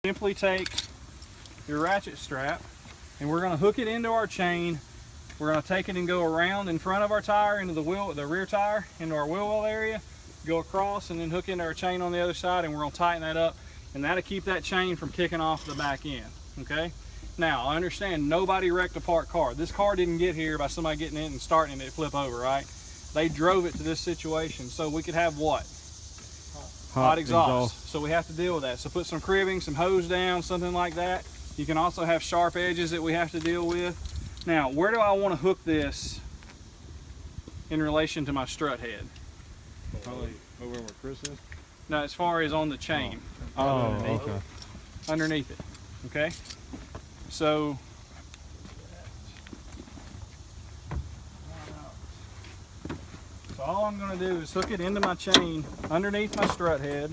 Simply take your ratchet strap and we're going to hook it into our chain. We're going to take it and go around in front of our tire into the rear tire, into our wheel well area, go across and then hook into our chain on the other side, and we're going to tighten that up, and that'll keep that chain from kicking off the back end. Okay? Now, I understand nobody wrecked a parked car. This car didn't get here by somebody getting in and starting it flip over, right? They drove it to this situation, so we could have what? Hot exhaust. So we have to deal with that. So put some cribbing, some hose down, something like that. You can also have sharp edges that we have to deal with. Now, where do I want to hook this in relation to my strut head? Probably over where Chris is? No, as far as on the chain. Oh, okay. Underneath it, okay? So all I'm going to do is hook it into my chain underneath my strut head.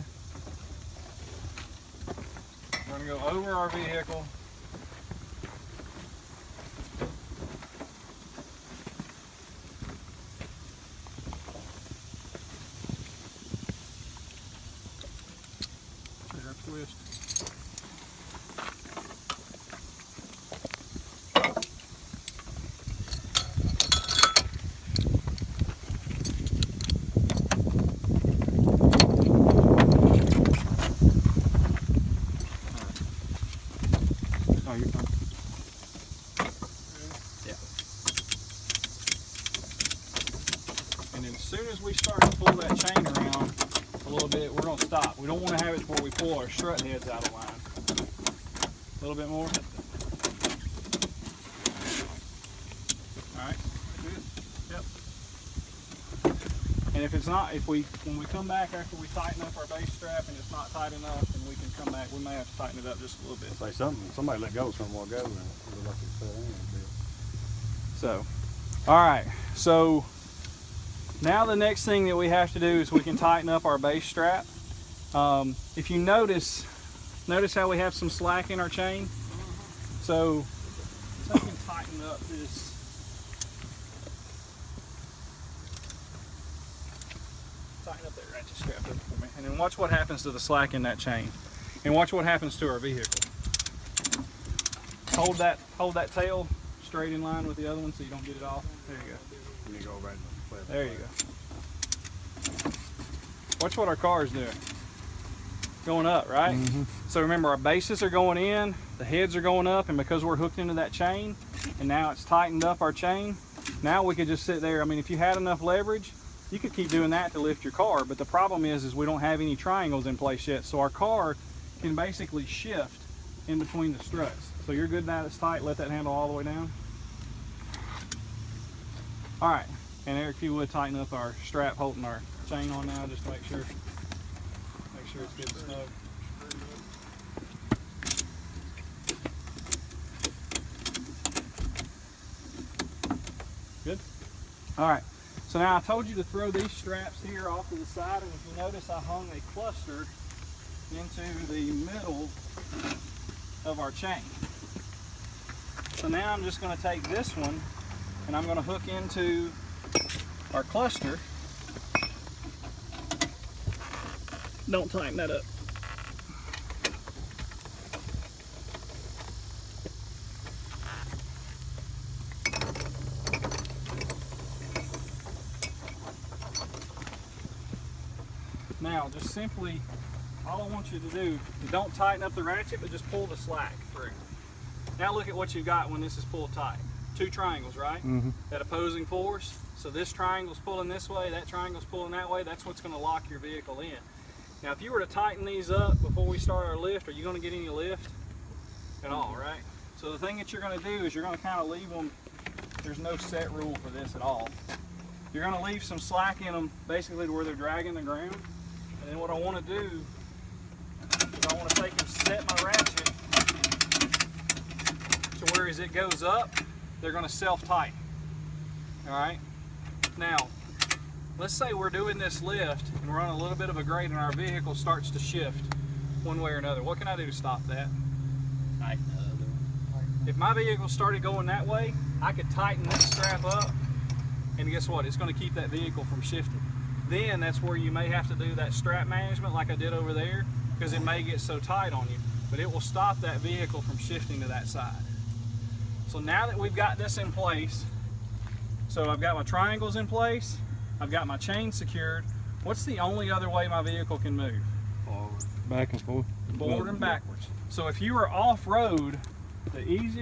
We're going to go over our vehicle. Twist. Oh, you're fine. Yeah. And then as soon as we start to pull that chain around a little bit, we're going to stop. We don't want to have it where we pull our strut heads out of line. A little bit more. All right. Good. Yep. And if it's not, when we come back after we tighten up our base strap and it's not tight enough, then we can come back. We may have to tighten it up just a little bit. Say something. Somebody let go some while ago and it looked like it fell in a bit. So, all right. So now the next thing that we have to do is we can tighten up our base strap. If you notice how we have some slack in our chain? So I can tighten up this. Tighten up that ratchet strap up for me. And then watch what happens to the slack in that chain. And watch what happens to our vehicle. Hold that tail straight in line with the other one so you don't get it off. There you go. And you go right in the flip. There you go. Watch what our car is doing. Going up, right? Mm-hmm. So remember, our bases are going in, the heads are going up, and because we're hooked into that chain, and now it's tightened up our chain, now we could just sit there. I mean, if you had enough leverage, you could keep doing that to lift your car, but the problem is we don't have any triangles in place yet, so our car can basically shift in between the struts. So you're good now, it's tight, let that handle all the way down. All right, and Eric, if you would tighten up our strap holding our chain on now, just to make sure it's good and snug. Good? All right, so now I told you to throw these straps here off to the side, and if you notice I hung a cluster into the middle of our chain. So now I'm just going to take this one and I'm going to hook into our cluster. Don't tighten that up. Now, just simply, all I want you to do is don't tighten up the ratchet, but just pull the slack through. Now look at what you've got when this is pulled tight. Two triangles, right? Mm-hmm. That opposing force. So this triangle's pulling this way, that triangle's pulling that way. That's what's going to lock your vehicle in. Now, if you were to tighten these up before we start our lift, are you going to get any lift at all, right? So the thing that you're going to do is you're going to kind of leave them. There's no set rule for this at all. You're going to leave some slack in them, basically to where they're dragging the ground. And then what I want to do is I want to take and set my ratchet to where as it goes up, they're going to self-tighten. All right? Now, let's say we're doing this lift and we're on a little bit of a grade and our vehicle starts to shift one way or another. What can I do to stop that? Tighten the other one. If my vehicle started going that way, I could tighten this strap up, and guess what? It's going to keep that vehicle from shifting. Then that's where you may have to do that strap management like I did over there, because it may get so tight on you. but it will stop that vehicle from shifting to that side. So now that we've got this in place, so I've got my triangles in place, I've got my chain secured, what's the only other way my vehicle can move? Forward. Back and forth. Forward and backwards. So if you were off-road, the easiest